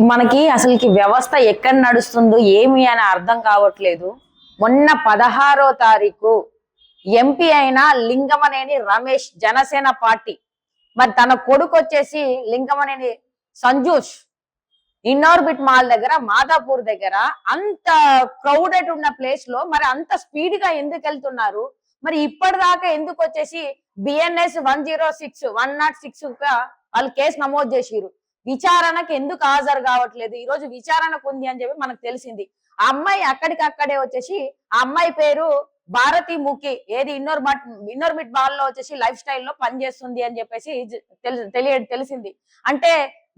మనకి అసలుకి వ్యవస్థ ఎక్కడ నడుస్తుందో ఏమి అని అర్థం కావట్లేదు. మొన్న 16వ తారీఖు ఎంపీ అయిన లింగమనేని రమేష్ జనసేన పార్టీ, మరి తన కొడుకు వచ్చేసి లింగమనేని సంజూష్ ఇన్నోర్బిట్ మాల్ దగ్గర మాదాపూర్ దగ్గర అంత క్రౌడెడ్ ఉన్న ప్లేస్ లో మరి అంత స్పీడ్ గా ఎందుకు వెళ్తున్నారు? మరి ఇప్పటిదాకా ఎందుకు వచ్చేసి బిఎన్ఎస్ 106 గా వాళ్ళు కేసు నమోదు చేసిరు? విచారణకు ఎందుకు హాజరు కావట్లేదు? ఈ రోజు విచారణకు ఉంది అని చెప్పి మనకు తెలిసింది. ఆ అమ్మాయి అక్కడికక్కడే వచ్చేసి, ఆ అమ్మాయి పేరు భారతి ముఖి, ఏది ఇన్నోర్బిట్ బాల్ లో వచ్చేసి లైఫ్ స్టైల్ లో పనిచేస్తుంది అని చెప్పేసి తెలిసింది. అంటే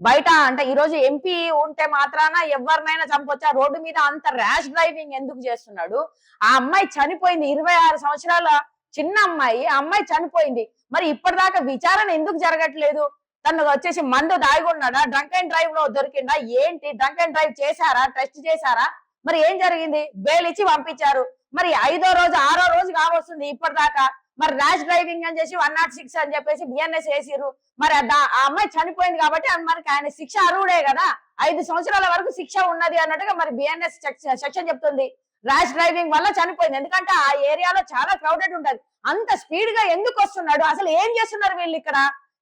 బయట అంటే ఈ రోజు ఎంపీ ఉంటే మాత్రాన ఎవరినైనా చంపొచ్చా? రోడ్డు మీద అంత ర్యాష్ డ్రైవింగ్ ఎందుకు చేస్తున్నాడు? ఆ అమ్మాయి చనిపోయింది, 26 సంవత్సరాల చిన్న అమ్మాయి, ఆ అమ్మాయి చనిపోయింది. మరి ఇప్పటిదాకా విచారణ ఎందుకు జరగట్లేదు? తను వచ్చేసి మందు దాగున్నాడా? డ్రంక్ అండ్ డ్రైవ్ లో దొరికిందా? ఏంటి? డ్రంక్ అండ్ డ్రైవ్ చేశారా? టెస్ట్ చేశారా? మరి ఏం జరిగింది? బెయిల్ ఇచ్చి పంపించారు. మరి 5వ రోజు 6వ రోజు కావస్తుంది ఇప్పటిదాకా. మరి ర్యాష్ డ్రైవింగ్ అని చేసి 106 అని చెప్పేసి బిఎన్ఎస్ వేసిరు. మరి ఆ అమ్మాయి చనిపోయింది కాబట్టి మనకి ఆయన శిక్ష అర్హుడే కదా, 5 సంవత్సరాల వరకు శిక్ష ఉన్నది అన్నట్టుగా మరి బిఎన్ఎస్ సెక్షన్ చెప్తుంది. ర్యాష్ డ్రైవింగ్ వల్ల చనిపోయింది, ఎందుకంటే ఆ ఏరియాలో చాలా క్రౌడెడ్ ఉంటది. అంత స్పీడ్ గా ఎందుకు వస్తున్నాడు? అసలు ఏం చేస్తున్నారు వీళ్ళు ఇక్కడ?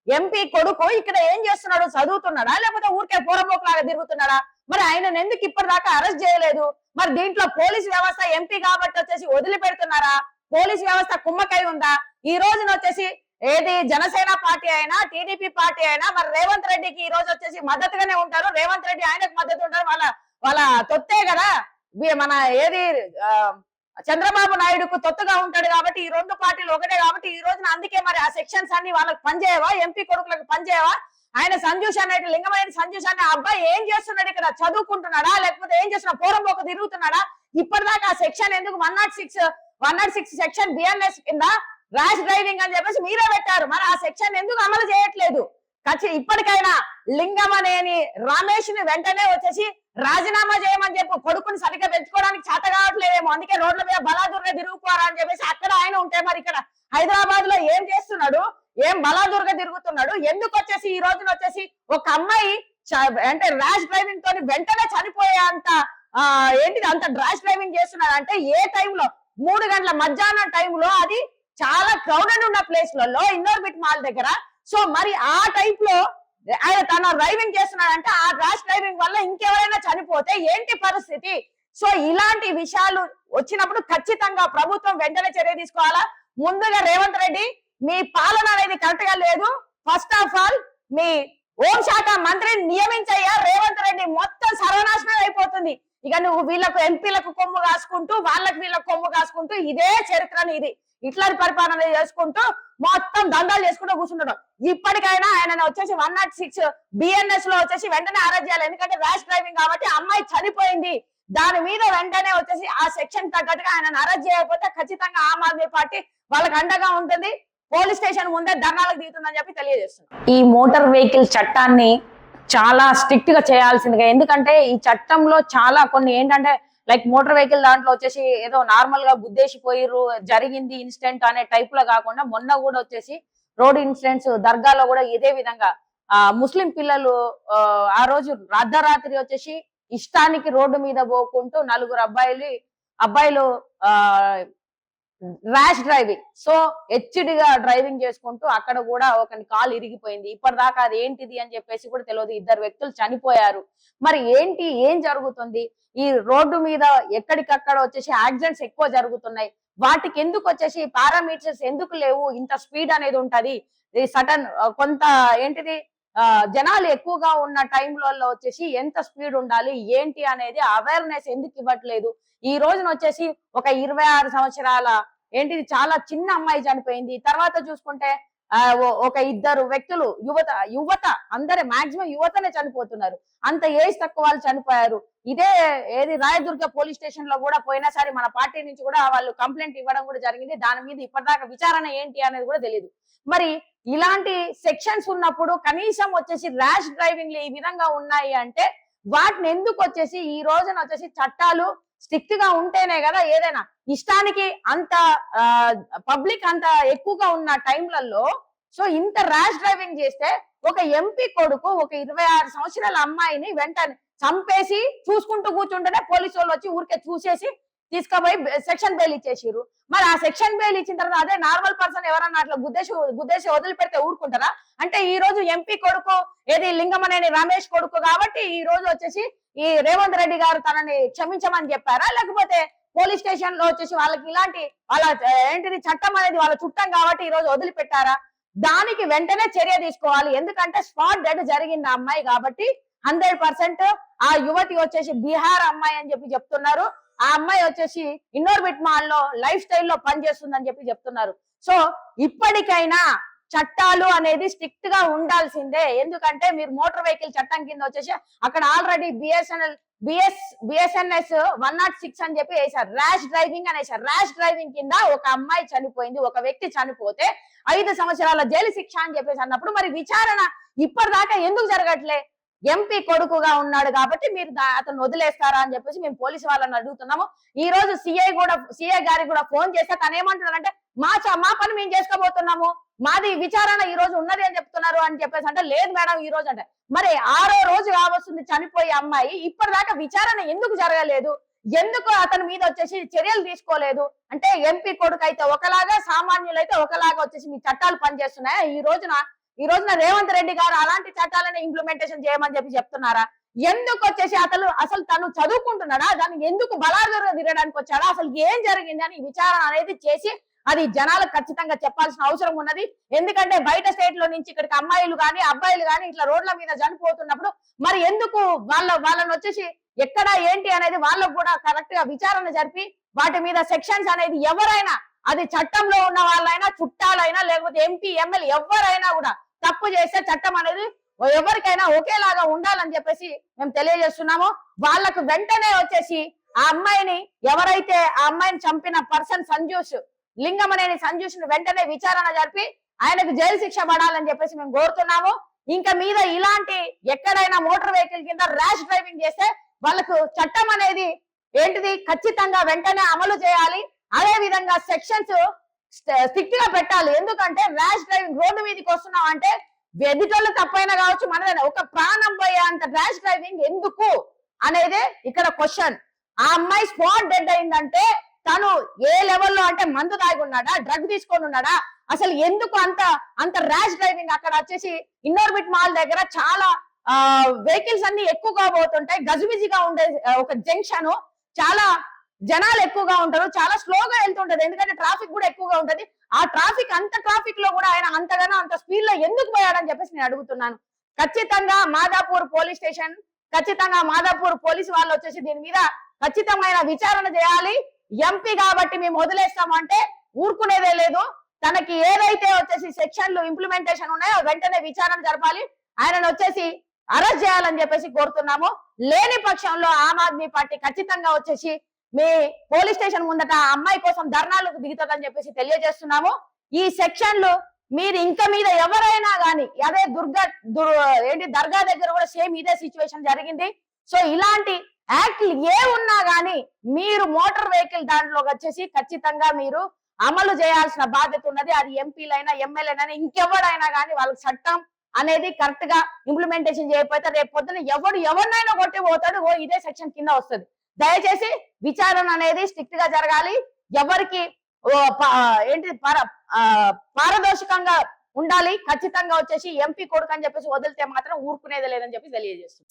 ఎంపీ కొడుకు ఇక్కడ ఏం చేస్తున్నాడు? చదువుతున్నాడా లేకపోతే ఊరికే పూరపోకులాగా తిరుగుతున్నాడా? మరి ఆయన ఎందుకు ఇప్పటిదాకా అరెస్ట్ చేయలేదు? మరి దీంట్లో పోలీస్ వ్యవస్థ ఎంపీ కాబట్టి వచ్చేసి వదిలిపెడుతున్నారా? పోలీస్ వ్యవస్థ కుమ్మకై ఉందా? ఈ రోజున వచ్చేసి ఏది జనసేన పార్టీ అయినా టీడీపీ పార్టీ అయినా మరి రేవంత్ రెడ్డికి ఈ రోజు వచ్చేసి మద్దతుగానే ఉంటారు. రేవంత్ రెడ్డి ఆయనకు మద్దతు ఉంటారు. వాళ్ళ తొత్తే కదా మన ఏది చంద్రబాబు నాయుడుకు తొత్తుగా ఉంటాడు కాబట్టి ఈ రెండు పార్టీలు ఒకటే కాబట్టి ఈ రోజున అందుకే మరి ఆ సెక్షన్స్ అన్ని వాళ్ళకి పనిచేయవా? ఎంపీ కొడుకులకు పనిచేయవా? ఆయన సంజూష్ అనేటి లింగమైన సంజూష్ అనే అబ్బాయి ఏం చేస్తున్నాడు ఇక్కడ? చదువుకుంటున్నాడా లేకపోతే ఏం చేస్తున్నాడు? పూరంబోకు తిరుగుతున్నాడా? ఇప్పటిదాకా ఆ సెక్షన్ ఎందుకు 106 సెక్షన్ బిఎన్ఎస్ కింద ర్యాష్ డ్రైవింగ్ అని చెప్పేసి మీరే పెట్టారు. మరి ఆ సెక్షన్ ఎందుకు అమలు చేయట్లేదు? ఇప్పటికైనా లింగమనేని రమేష్ ని వెంటనే వచ్చేసి రాజీనామా చేయమని చెప్పి, కొడుకుని సరిగ్గా పెంచుకోవడానికి చేత కావట్లేదేమో, అందుకే రోడ్ల మీద బలాదుర్గా తిరుగుకోరా అని చెప్పేసి అక్కడ ఆయన ఉంటే మరి ఇక్కడ హైదరాబాద్ లో ఏం చేస్తున్నాడు? ఏం బలాదుర్గా తిరుగుతున్నాడు? ఎందుకు వచ్చేసి ఈ రోజున వచ్చేసి ఒక అమ్మాయి అంటే ర్యాష్ డ్రైవింగ్ తోని వెంటనే చనిపోయే అంత ఏంటిది అంత ర్యాష్ డ్రైవింగ్ చేస్తున్నాడు? అంటే ఏ టైంలో? 3 గంటల మధ్యాహ్నం టైంలో, అది చాలా క్రౌడెడ్ ఉన్న ప్లేస్ లలో ఇన్నోర్బిట్ మాల్ దగ్గర. సో మరి ఆ టైప్ లో ఆయన తన డ్రైవింగ్ చేస్తున్నాడంటే ఆ ర్యాష్ డ్రైవింగ్ వల్ల ఇంకెవరైనా చనిపోతే ఏంటి పరిస్థితి? సో ఇలాంటి విషయాలు వచ్చినప్పుడు ఖచ్చితంగా ప్రభుత్వం వెంటనే చర్య తీసుకోవాలా. ముందుగా రేవంత్ రెడ్డి, మీ పాలన అనేది కరెక్ట్ గా లేదు. ఫస్ట్ ఆఫ్ ఆల్ మీ హోంశాఖ మంత్రిని నియమించయ్యా. రేవంత్ రెడ్డి మొత్తం సర్వనాశనం అయిపోతుంది. ఇక నువ్వు వీళ్ళకు ఎంపీలకు కొమ్ము కాసుకుంటూ వాళ్ళకి వీళ్ళకు కొమ్ము కాసుకుంటూ ఇదే చరిత్రని ఇది ఇట్లాంటి పరిపాలన చేసుకుంటూ మొత్తం దందాలు చేసుకుంటూ కూర్చుంటాడు. ఇప్పటికైనా ఆయన వచ్చేసి 106 బిఎన్ఎస్ లో వచ్చేసి వెంటనే అరెస్ట్ చేయాలి. ఎందుకంటే ర్యాష్ డ్రైవింగ్ కాబట్టి అమ్మాయి చనిపోయింది, దాని మీద వెంటనే వచ్చేసి ఆ సెక్షన్ తగ్గట్టుగా ఆయన అరెస్ట్ చేయకపోతే ఖచ్చితంగా ఆమ్ ఆద్మీ పార్టీ వాళ్ళకి అండగా ఉంటుంది. పోలీస్ స్టేషన్ ముందే ధర్నాలకు దిగుతుందని చెప్పి తెలియజేస్తున్నారు. ఈ మోటార్ వెహికల్ చట్టాన్ని చాలా స్ట్రిక్ట్ గా చేయాల్సిందిగా, ఎందుకంటే ఈ చట్టంలో చాలా కొన్ని ఏంటంటే లైక్ మోటార్ వెహికల్ దాంట్లో వచ్చేసి ఏదో నార్మల్ గా గుద్దేసిపోయిర్రు జరిగింది ఇన్సిడెంట్ అనే టైప్ లో కాకుండా, మొన్న కూడా వచ్చేసి రోడ్ ఇన్సిడెంట్స్ దర్గాలో కూడా ఇదే విధంగా ముస్లిం పిల్లలు ఆ రోజు అర్ధరాత్రి వచ్చేసి ఇష్టానికి రోడ్డు మీద పోకుంటూ 4 అబ్బాయిలు ర్యాష్ డ్రైవింగ్, సో హెచ్డిగా డ్రైవింగ్ చేసుకుంటూ అక్కడ కూడా ఒకని కాలు ఇరిగిపోయింది. ఇప్పటిదాకా అది ఏంటిది అని చెప్పేసి కూడా తెలియదు. 2 వ్యక్తులు చనిపోయారు. మరి ఏం జరుగుతుంది? ఈ రోడ్డు మీద ఎక్కడికక్కడ వచ్చేసి యాక్సిడెంట్స్ ఎక్కువ జరుగుతున్నాయి. వాటికి ఎందుకు వచ్చేసి పారామీటర్స్ ఎందుకు లేవు? ఇంత స్పీడ్ అనేది ఉంటది. సడన్ కొంత ఏంటిది జనాలు ఎక్కువగా ఉన్న టైంలలో వచ్చేసి ఎంత స్పీడ్ ఉండాలి ఏంటి అనేది అవేర్నెస్ ఎందుకు ఇవ్వట్లేదు? ఈ రోజున వచ్చేసి ఒక 26 సంవత్సరాల ఏంటిది చాలా చిన్న అమ్మాయి చనిపోయింది. తర్వాత చూసుకుంటే ఒక 2 వ్యక్తులు యువత అందరే మాక్సిమం యువతనే చనిపోతున్నారు. అంత ఏజ్ తక్కువ వాళ్ళు చనిపోయారు. ఇదే ఏది రాయదుర్గ పోలీస్ స్టేషన్ లో కూడా పోయినసారి మన పార్టీ నుంచి కూడా వాళ్ళు కంప్లైంట్ ఇవ్వడం కూడా జరిగింది. దాని మీద ఇప్పటిదాకా విచారణ ఏంటి అనేది కూడా తెలియదు. మరి ఇలాంటి సెక్షన్స్ ఉన్నప్పుడు కనీసం వచ్చేసి ర్యాష్ డ్రైవింగ్ ఈ విధంగా ఉన్నాయి అంటే వాటిని ఎందుకు వచ్చేసి ఈ రోజున వచ్చేసి చట్టాలు స్ట్రిక్ట్ గా ఉంటేనే కదా ఏదైనా. ఇష్టానికి అంత పబ్లిక్ అంత ఎక్కువగా ఉన్న టైంలలో సో ఇంత ర్యాష్ డ్రైవింగ్ చేస్తే ఒక ఎంపీ కొడుకు ఒక 26 సంవత్సరాల అమ్మాయిని వెంటనే చంపేసి చూసుకుంటూ కూర్చుంటేనే పోలీసు వాళ్ళు వచ్చి ఊరికే చూసేసి తీసుకుపోయి సెక్షన్ బెయిల్ ఇచ్చేసిర్రు. మరి ఆ సెక్షన్ బెయిల్ ఇచ్చిన తర్వాత అదే నార్మల్ పర్సన్ ఎవరన్నా అట్లా గుద్దేసి వదిలిపెడితే ఊరుకుంటారా? అంటే ఈ రోజు ఎంపీ కొడుకు ఏది లింగమనేని రమేష్ కొడుకు కాబట్టి ఈ రోజు వచ్చేసి ఈ రేవంత్ రెడ్డి గారు తనని క్షమించమని చెప్పారా, లేకపోతే పోలీస్ స్టేషన్ లో వచ్చేసి వాళ్ళకి ఇలాంటి వాళ్ళ ఏంటిది చట్టం అనేది వాళ్ళ చుట్టం కాబట్టి ఈ రోజు వదిలిపెట్టారా? దానికి వెంటనే చర్య తీసుకోవాలి. ఎందుకంటే స్పాట్ డెడ్ జరిగింది ఆ అమ్మాయి కాబట్టి 100% ఆ యువతి వచ్చేసి బీహార్ అమ్మాయి అని చెప్పి చెప్తున్నారు. ఆ అమ్మాయి వచ్చేసి ఇన్నోర్బిట్ మాల్ లో లైఫ్ స్టైల్లో పనిచేస్తుందని చెప్పి చెప్తున్నారు. సో ఇప్పటికైనా చట్టాలు అనేది స్ట్రిక్ట్ గా ఉండాల్సిందే. ఎందుకంటే మీరు మోటార్ వెహికల్ చట్టం కింద వచ్చేసి అక్కడ ఆల్రెడీ బిఎస్ఎన్ఎస్ 106 అని చెప్పి వేశారు. ర్యాష్ డ్రైవింగ్ అనేసారు. ర్యాష్ డ్రైవింగ్ కింద ఒక అమ్మాయి చనిపోయింది, ఒక వ్యక్తి చనిపోతే 5 సంవత్సరాల జైలు శిక్ష అని చెప్పేసి అన్నప్పుడు మరి విచారణ ఇప్పటిదాకా ఎందుకు జరగట్లే? ఎంపీ కొడుకుగా ఉన్నాడు కాబట్టి మీరు అతను వదిలేస్తారా అని చెప్పేసి మేము పోలీసు వాళ్ళని అడుగుతున్నాము. ఈ రోజు సిఐ గారికి కూడా ఫోన్ చేస్తే తను ఏమంటున్నారంటే మా పని మేము చేసుకోబోతున్నాము, మాది విచారణ ఈ రోజు ఉన్నది అని చెప్తున్నారు అని చెప్పేసి అంటే లేదు మేడం ఈ రోజు అంటే మరి 6వ రోజు కావస్తుంది చనిపోయే అమ్మాయి, ఇప్పటిదాకా విచారణ ఎందుకు జరగలేదు? ఎందుకు అతని మీద వచ్చేసి చర్యలు తీసుకోలేదు? అంటే ఎంపీ కొడుకు అయితే ఒకలాగా, సామాన్యులైతే ఒకలాగా వచ్చేసి మీ చట్టాలు పనిచేస్తున్నాయా? ఈ రోజున రేవంత్ రెడ్డి గారు అలాంటి చట్టాలను ఇంప్లిమెంటేషన్ చేయమని చెప్పి చెప్తున్నారా? ఎందుకు వచ్చేసి అసలు తను చదువుకుంటున్నాడా? దాన్ని ఎందుకు బలాదూరుగా తిరగడానికి వచ్చాడా? అసలు ఏం జరిగింది అని విచారణ అనేది చేసి అది జనాలకు ఖచ్చితంగా చెప్పాల్సిన అవసరం ఉన్నది. ఎందుకంటే బయట స్టేట్ లో నుంచి ఇక్కడికి అమ్మాయిలు కానీ అబ్బాయిలు కానీ ఇట్లా రోడ్ల మీద చనిపోతున్నప్పుడు మరి ఎందుకు వాళ్ళని వచ్చేసి ఎక్కడ ఏంటి అనేది వాళ్ళకు కూడా కరెక్ట్ గా విచారణ జరిపి వాటి మీద సెక్షన్స్ అనేది ఎవరైనా, అది చట్టంలో ఉన్న వాళ్ళైనా, చుట్టాలైనా, లేకపోతే ఎంపీ ఎమ్మెల్యే ఎవరైనా కూడా తప్పు చేస్తే చట్టం అనేది ఎవరికైనా ఒకేలాగా ఉండాలని చెప్పేసి మేము తెలియజేస్తున్నాము. వాళ్ళకు వెంటనే వచ్చేసి ఆ అమ్మాయిని ఎవరైతే ఆ అమ్మాయిని చంపిన పర్సన్ లింగమనేని సంజూష్ వెంటనే విచారణ జరిపి ఆయనకు జైలు శిక్ష పడాలని చెప్పేసి మేము కోరుతున్నాము. ఇంకా మీద ఇలాంటి ఎక్కడైనా మోటార్ వెహికల్ కింద ర్యాష్ డ్రైవింగ్ చేస్తే వాళ్ళకు చట్టం అనేది ఏంటిది ఖచ్చితంగా వెంటనే అమలు చేయాలి. అదే విధంగా సెక్షన్స్ స్ట్రిక్ట్ గా పెట్టాలి. ఎందుకంటే ర్యాష్ డ్రైవింగ్ రోడ్డు మీదకి వస్తున్నాం అంటే ఎదుటోళ్ళు తప్పైనా కావచ్చు, మనదైనా ఒక ప్రాణం పోయే అంత ర్యాష్ డ్రైవింగ్ ఎందుకు అనేదే ఇక్కడ క్వశ్చన్. ఆ అమ్మాయి స్పాట్ డెడ్ అయిందంటే తను ఏ లెవెల్లో అంటే మందు తాగి ఉన్నాడా, డ్రగ్ తీసుకొని ఉన్నాడా, అసలు ఎందుకు అంత ర్యాష్ డ్రైవింగ్? అక్కడ వచ్చేసి ఇన్నోర్బిట్ మాల్ దగ్గర చాలా వెహికల్స్ అన్ని ఎక్కువగా పోతుంటాయి, గజిబిజిగా ఉండే ఒక జంక్షన్, చాలా జనాలు ఎక్కువగా ఉంటారు, చాలా స్లోగా వెళ్తుంటది. ఎందుకంటే ట్రాఫిక్ కూడా ఎక్కువగా ఉంటది. ఆ ట్రాఫిక్ లో కూడా ఆయన అంత స్పీడ్ లో ఎందుకు పోయాడని చెప్పేసి నేను అడుగుతున్నాను. ఖచ్చితంగా మాదాపూర్ పోలీసు వాళ్ళు వచ్చేసి దీని మీద ఖచ్చితమైన విచారణ చేయాలి. ఎంపీ కాబట్టి మేము వదిలేస్తామంటే ఊరుకునేదే లేదు. తనకి ఏదైతే వచ్చేసి సెక్షన్లు ఇంప్లిమెంటేషన్ ఉన్నాయో వెంటనే విచారణ జరపాలి, ఆయనను వచ్చేసి అరెస్ట్ చేయాలని చెప్పేసి కోరుతున్నాము. లేని పక్షంలో ఆమ్ ఆద్మీ పార్టీ ఖచ్చితంగా వచ్చేసి మీ పోలీస్ స్టేషన్ ముందట ఆ అమ్మాయి కోసం ధర్నాలకు దిగుతుందని చెప్పేసి తెలియజేస్తున్నాము. ఈ సెక్షన్లు మీరు ఇంకా మీద ఎవరైనా కానీ అదే దర్గా దగ్గర కూడా సేమ్ ఇదే సిచ్యువేషన్ జరిగింది. సో ఇలాంటి యాక్ట్లు ఏ ఉన్నా గానీ మీరు మోటార్ వెహికల్ దాంట్లో వచ్చేసి ఖచ్చితంగా మీరు అమలు చేయాల్సిన బాధ్యత ఉన్నది. అది ఎంపీలైనా ఎమ్మెల్యేలైనా ఇంకెవరైనా కానీ వాళ్ళకి చట్టం అనేది కరెక్ట్ గా ఇంప్లిమెంటేషన్ చేయకపోతే రేపు పొద్దున ఎవరినైనా కొట్టి పోతాడు, ఇదే సెక్షన్ కింద వస్తుంది. దయచేసి విచారణ అనేది స్ట్రిక్ట్ గా జరగాలి. ఎవరికి పారదర్శకంగా ఉండాలి. ఖచ్చితంగా వచ్చేసి ఎంపీ కొడుకు అని చెప్పేసి వదిలితే మాత్రం ఊరుకునేది లేదని చెప్పి తెలియజేస్తుంది.